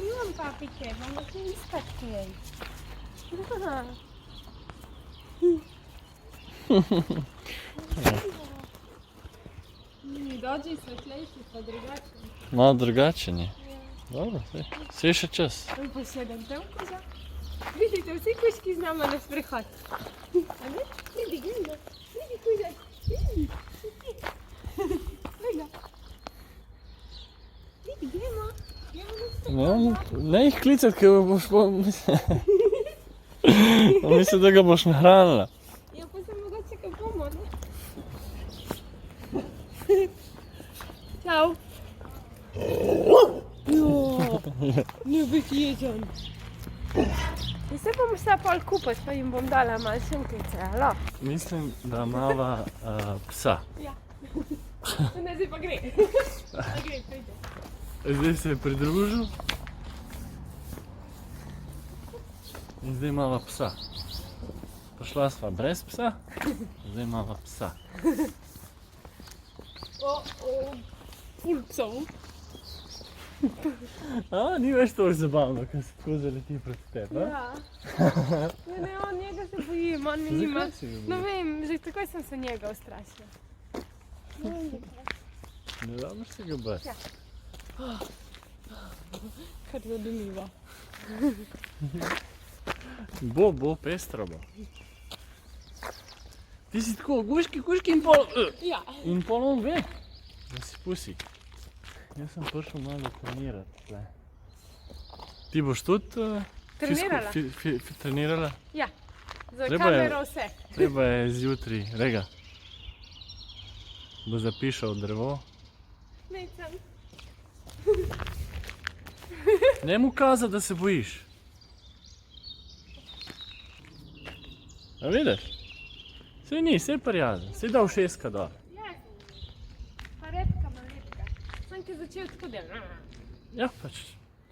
Miłam papikę, mam takie listek jej. Dođi svetlejši pa drugačije. Malo drugače ni. Dobro, saj je še čas. Pa še dan tam kuža. Vidite, vsi kuški z nama na sprehod. A ne? Vidi, gleda. Vidi, kuža. Vidi. Gleda. Vidi, gremo. Ne jih klicati, ker boš mislim, da ga boš nahranila. Ja, pa se mogoče kaj bomo, ne? Čau. Ne biti ježen. In se bomo vse pol kupiti, pa jim bom dala malo šunkice, alo? Mislim, da imava psa. Ja. Ne, zdaj pa gre. Gre, pride. Zdaj se je pridružil. In zdaj imava psa. Prišla sva brez psa, zdaj imava psa. Ful psov. Ni več toliko zabavno, ko se tako zaleti proti tebi, a? Ja. Ne, on njega se bojim, on mi nima. Zakaj si ga bojiš? No vem, že takoj sem se njega ustrašila. Ne rabiš se ga bati. Ja. Kar zanimivo. Bo, pestro bo. Ti si tako, kuški in pol, Ja. in pol on ve, da si pusik. Jaz sem prišel malo trenirati tle. Ti boš tudi Trenirala? trenirala? Ja. Za Treba je- kamero vse. Treba je zjutraj, rega. Bo zapišal drevo. Necam. Ne mu kaza, da se bojiš. A vidiš? Sej ni, sej prijazen, sej dal šestka dol. Ja. Pa repka, malepka. Sem ti začel tako delati. Ja, pač,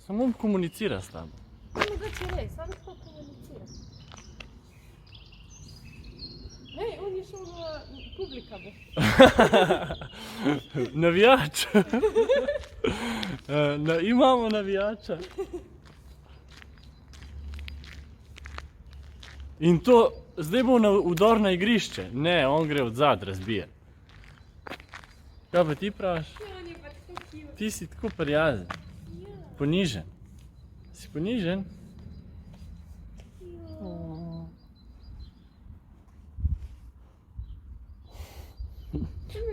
samo komunicira s tabo. Mogoče res, on tako komunicira. Hej, on je šel na publika bo. Navijač. Imamo navijača. In to, zdaj bo vdor na igrišče. Ne, on gre od zad razbije. Kaj pa ti praviš? Ja, on je pa tako cute. Ti si tako prijazen. Ponižen. Si ponižen?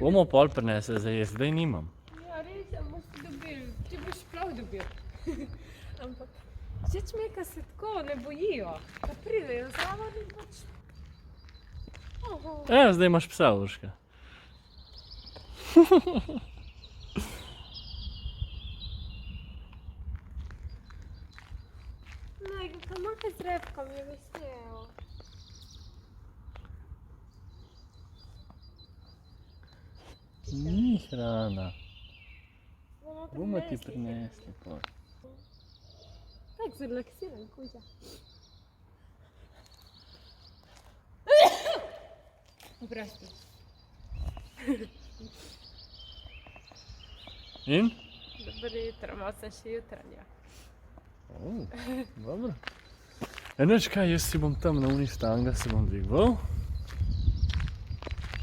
Bomo pol prinesli za jesti, zdaj nimam. Ja, res, a boš ti dobil. Ti boš prav dobil. Ampak všeč mi je, ko se tako ne bojijo. Da pridejo zraven in pač... Evo, zdaj imaš psa, Urška. Ne, kako imate z repkom, je vesel. Ni hrana. Bomo Bomo ti prinesli. prinesli pol. Tak zrelaksiran, kuža. Oprosti. In? Dobro jutro, malo sem še jutranja. Dobro. Enoč kaj, jaz si bom tam na uni štanga se bom dvigoval.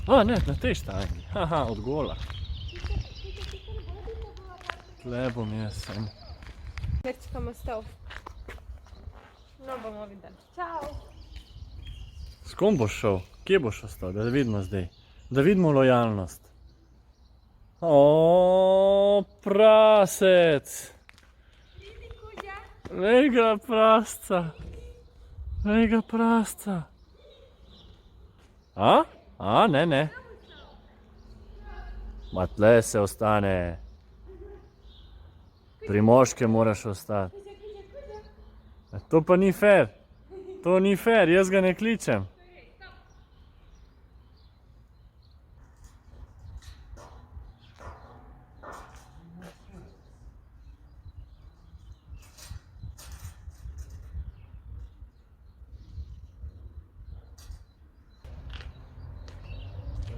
Ne, na tej štangi. Haha, od gola. Tle bom jaz sem. Merčkam ostal. No, bomo videli. Čau. S kom boš šel? Kje boš ostal? Da vidimo zdaj. Da vidimo lojalnost. Prasec! Pridi, kuža. Lej ga prasca. Lej ga prasca. Ne. Ma tle se ostane. Pri moškem moraš ostati. To pa ni fair. To ni fair, jaz ga ne kličem.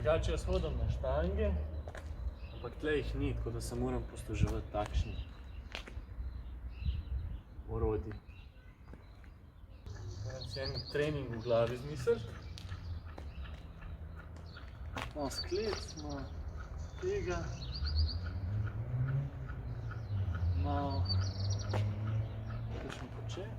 Drugače jaz hodim na štange, ampak tle jih ni, tako da se moram posluževati takšnih orodij. Moram si en trening v glavi izmisliti. Malo sklec, malo tega, malo kakšen počep.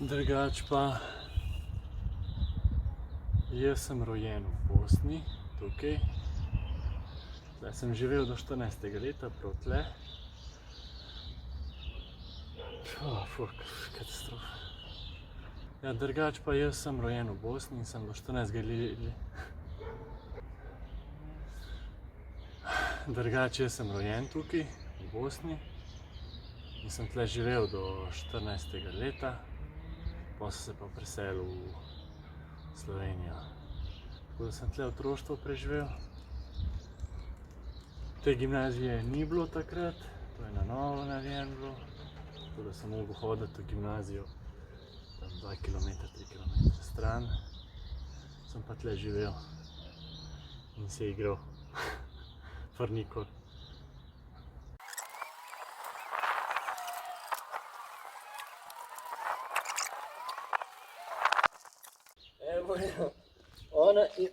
Drugač pa, jaz sem rojen v Bosni, tukaj. Tle sem živel do 14. leta, prav tle. Fuk, katastrofa. Ja, drugač pa jaz sem rojen v Bosni in sem do 14. leta. Drugač jaz sem rojen tukaj, v Bosni. In sem tle živel do 14. leta. Potem sem se pa preselil v Slovenijo. Tako da sem tle otroštvo preživel. Te gimnazije ni bilo takrat, to je na novo narejeno bilo. Tako da sem mogel hoditi v gimnazijo tam 2 km, 3 km stran. Sem pa tle živel in se igral frnikor. Evo je, ono je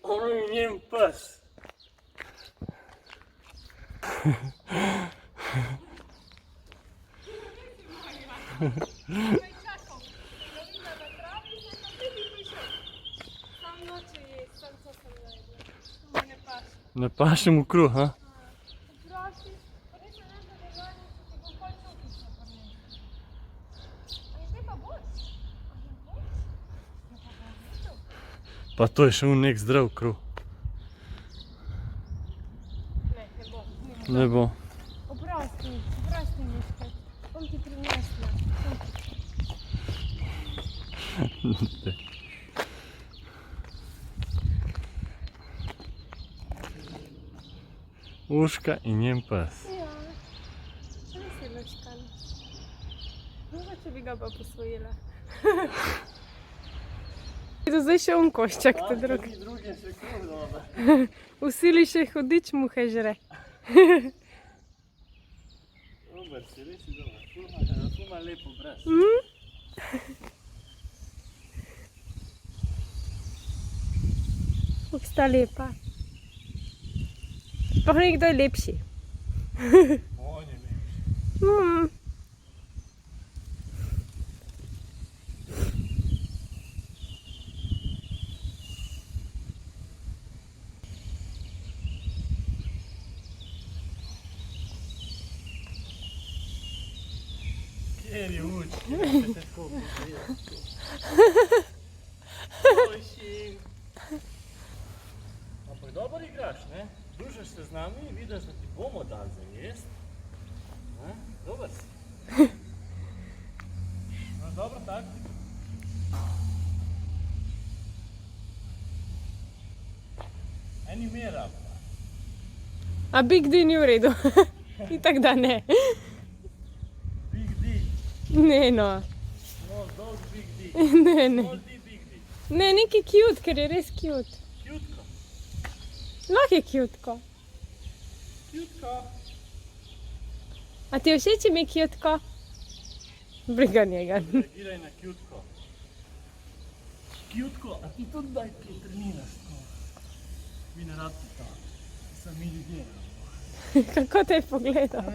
njen pes. Ne paše mu kruh, ha? Pa to je še nek zdrav kruh. Ne bo. Oprosti, miška. Bom ti prinesla. Uška in njen pes. Ja, res je luškan. Mogoče bi ga pa posvojila. Zdaj še on koščak, to drug. Drugi še kruh dober. Usili še hudič muhe žre. Dober si, res si dober. Ful ima lep obraz. Fuk sta lepa. Pa nekdo je lepši. On je lepši. Kjer je uč, kjer se te tako pogleda. Ojšin. Ampak dobro igraš, ne? Družiš se z nami, vidiš, da ti bomo dali za jest. Dober si. Imaš dobro taktiko. Eni mera. A Big D ni v redu. Itak da ne. Big D. Ne no. No, dog Big D. Ne, ne. Small D, Big D. Ne, neki cute, ker je res cute. Cutko. Lahko je cutko. Cutko. A ti všeč ime cutko? Briga njega. Reagiraj na cutko. Cutko, a ti tudi daj kaj treniraš tako? Vi ne rabite to. Sem mi ljudje. Kako te je pogledal?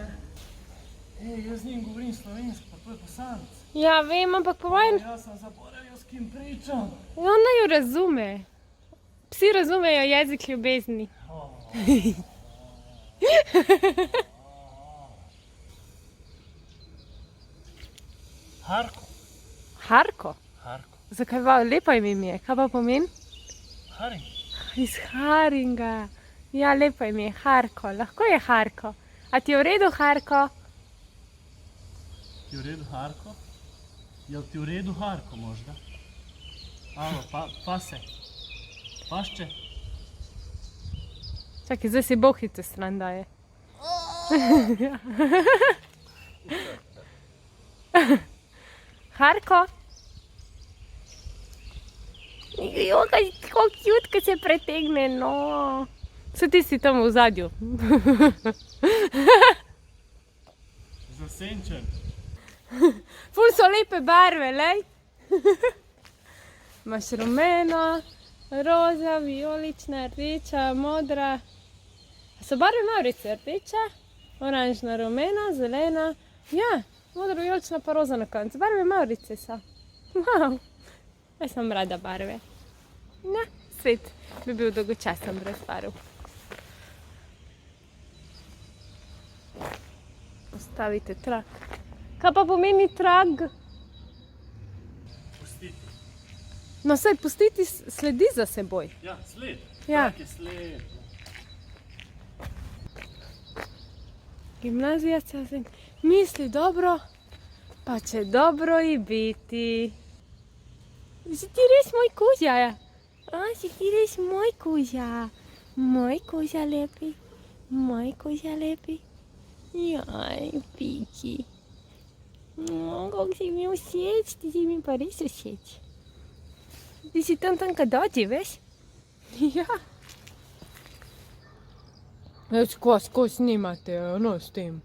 Jaz z njim govorim slovensko, pa to je poslanec. Ja, vem, ampak po mojem... Jaz sem zaboravil, s kim pričam. Ona jo razume. Psi razumejo jezik ljubezni. Harko. Harko? Harko. Zakaj pa lepo ime mi je? Kaj pa pomeni? Haring. Iz Haringa. Ja, lepo ime je Harko. Lahko je Harko. A ti je v redu Harko? Ti je v redu Harko? Je ti v redu Harko možda? Alo, pase. Pašče. Čakaj, zdaj si bohice stran daje. Harko? Jo, kako cute, ko se pretegne, no. Se ti si tam v zadju. Zasenčen. Ful so lepe barve, lej. Imaš rumeno, roza, vijolična, rdeča, modra. So barve mavrice, rdeča, oranžna, rumena, zelena. Ja, modra, vijolična pa roza na koncu. Barve mavrice so. Wow. Jaz sem rada barve. Ne, svet bi bil dolgočasen brez barv. Postavite trak. Kaj pa pomeni trak? Pustiti. No, saj pustiti sledi za seboj. Ja, sled. Ja. Tak je sled. Gimnazija se misli dobro, pa če dobro i biti. Si ti res moj kuža, ja? Si ti res moj kuža. Moj kuža lepi. Moj kuža lepi. Jaj, Piki. Kako si mi všeč, ti si mi pa res všeč. Ti si tam, kad dođe, veš? Ja. Već ko snimate, ono s tim.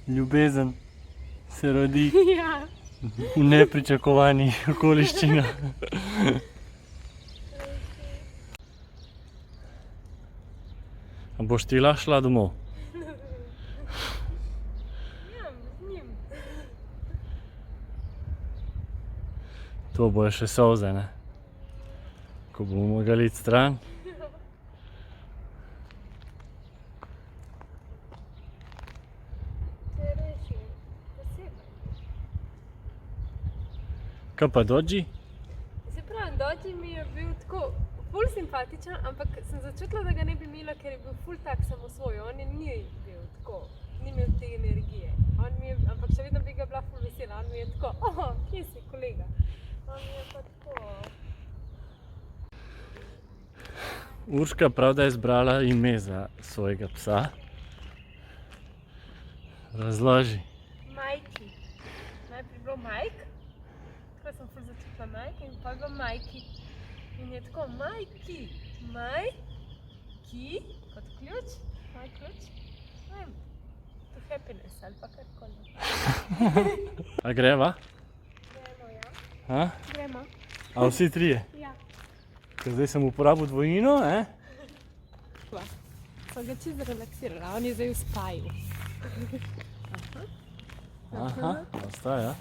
Ljubezen se rodi Ja. v nepričakovanih okoliščinah. A boš ti lahko šla domov? Ja, z njim. To bojo še solze, ne? Ko bomo mogli iti stran. To je res posebej. Kaj pa Dodži? Se pravi, Dodži mi je bil tako ful simpatičen, ampak sem začutila, da ga ne bi imela, ker je bil ful tak samosvoj. On ni bil tako, ni imel te energije. Ampak še vedno bi ga bila ful vesela. On mi je tako, kje si, kolega? On mi je pa tako... Urška prav, da je izbrala ime za svojega psa. Razloži. Majki. Najprej bilo Majk, takrat sem ful začutila Majk in pa je bilo Majki. In je tako, Majki, Majki, kot ključ, moj ključ, ne vem, to happiness ali pa karkoli. A greva? Gremo, ja. A? Gremo. A vsi trije? Ja. Ker zdaj sem uporabil dvojino, ne? Sem ga čisto relaksirala, on je zdaj v spaju. Aha, ostaja.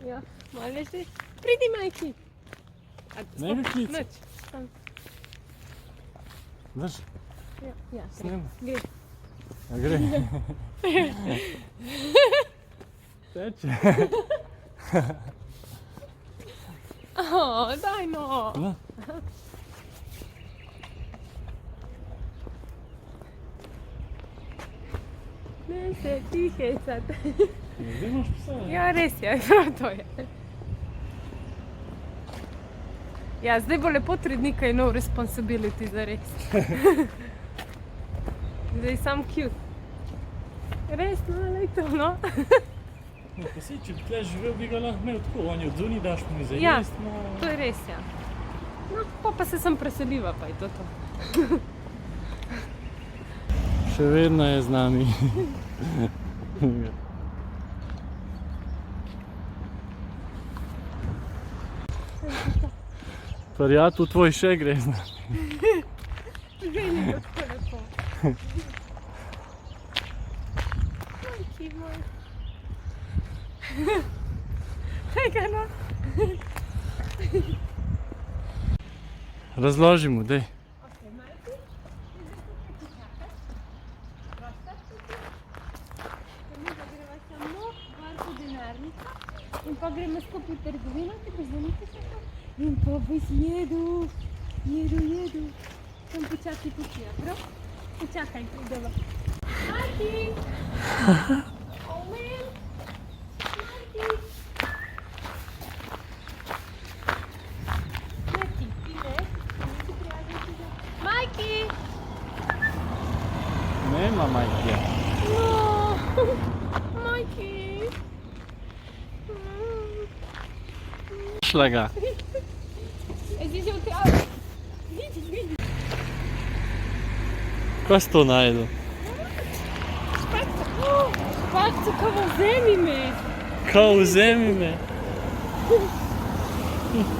Ja, malo leži. Pridi, Majki. Ne bi klical. Nič. Drž, Ja, ja, snem. gre. A gre? Teče. Daj no. No. Ne se ti hecati. Zdaj imaš psa, ne? Ja, res je, prav to je. Ja, zdaj bo lepo 3 dni, kaj nov responsibility za res. Zdaj sam cute. Res, no, lej to, no. No, pa saj, če bi tle živel, bi ga lahko imel tako, on je odzunaj, daš mu za Ja, jest, no. to je res, ja. No, pa se sem preseliva, pa je to to. Še vedno je z nami. Prijatelj tvoj še gre z nami. Meni je tako lepo. Majki moj. Tega no. Razloži mu, dej. Okej, Majki. Prosta. trgovinah, pozvanite se pa. In pa bi jedu. Tam počasi počijo, prav? Počakaj, prideva. Marti! Omen! Marti! Marti, ti ne? Ti prijatelji za... Majki! Nema majke. No! Majki! Šla ga. Zdaj se ukravlja. Vidi. Kaj si to najdu? Špakca, kao vzemi me. Kao vzemi me.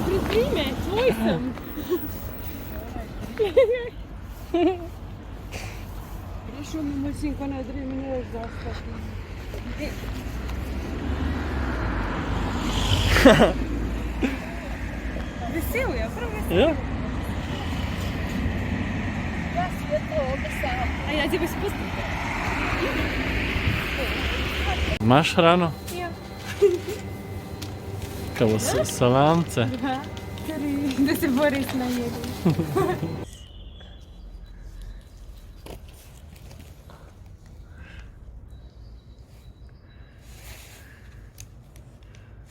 Priprime, tvoj sem. Prišel mi mašinko na 3 minute zastati. Vesel je, prav vesel. Ja. Ja, svetlo, vesel. A ja tebe spustim. Imaš hrano? Ja. Kao salamce. Ja, da se bo res najedel.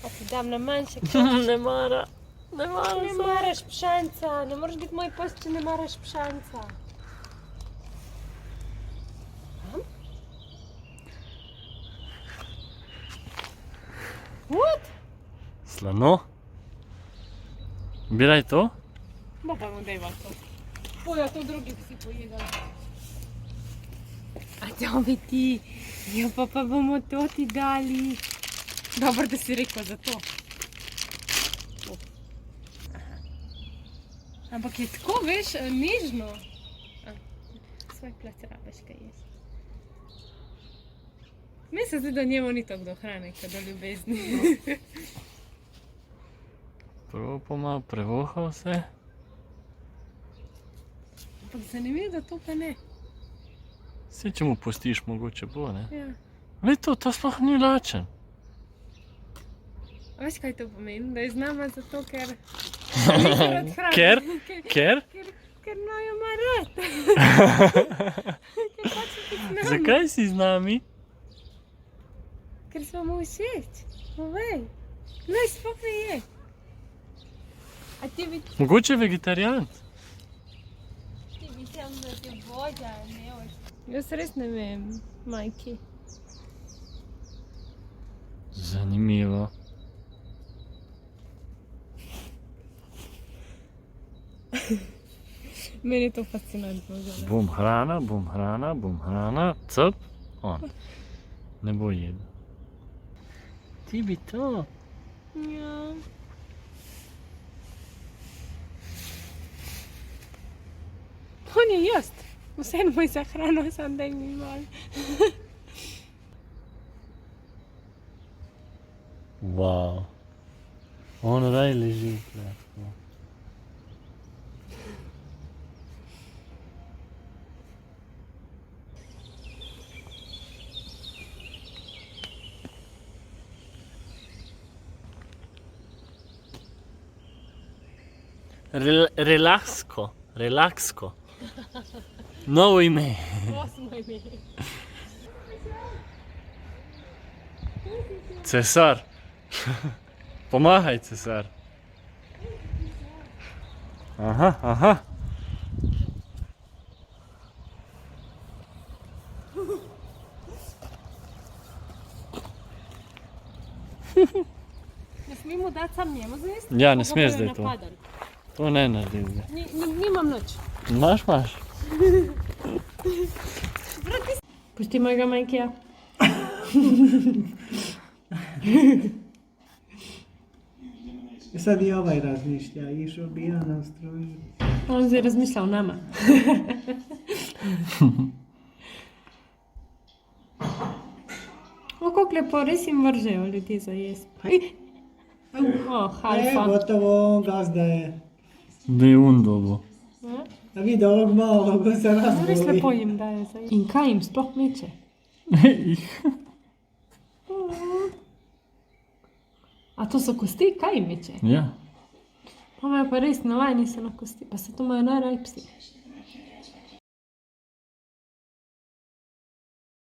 Pa ti dam na manjše košče. Ne mara. Ne Ne maraš pšanca, ne moraš biti moj post, če ne maraš pšanca. What? Slano. Biraj to? Bo pa mu dejva to. Poja to drugi si pojedal. A to bi ti, ja pa bomo to ti dali. Dobro, da si rekel za to. Ampak je tako, veš, nežno. Svoj plac rabiš, kaj ješ. Meni se zdi, da njemu ni tako do hrane, kot do ljubezni. Prvo pomalo prevohal se. Ampak zanimivo, da to pa ne. Vse, če mu pustiš, mogoče bo, ne? Ja. Glej to, ta sploh ni lačen. A veš, kaj to pomeni? Da je z nama zato, ker... ni se rad hrani. Ker? Ker? Ker naju ima rad. Ker hoče biti z nami. Zakaj si z nami? Ker smo mu všeč. Povej. Naj sploh ne je. A ti bi... Mogoče vegetarijanc. Ti bi tam, da te boža, ne veš. Jaz res ne vem, majki. Zanimivo. Meni je to fascinantno. Bom hrana, cp, on. Ne bo jedel. Ti bi to. Ja. On je jest. Vseeno moj za hrano, sam daj mi malo. Wow. On raj leži tle. Relaksko. Novo ime. Osmo ime. Cesar. Pomagaj, cesar. Aha. Ne smemo dati sam njemu zjesti? Ja, ne smeš zdaj to. Napadan. To ne naredi zdaj. Nimam nič. Imaš? Pusti mojega majkija. Sad i ovaj razmišlja, išao bi ja na struju. On zdaj razmišlja o nama. O, kako lepo, res jim vržejo ljudi za jesti. O, halfa. Gotovo, gazda je. Da je on dobo. A vidi ovog malog, on se Res razboli. lepo jim daje za jesti. In kaj jim sploh meče? A to so kosti, kaj meče? Ja. Pa imajo pa res navajeni so na kosti, pa se to imajo najraje psi.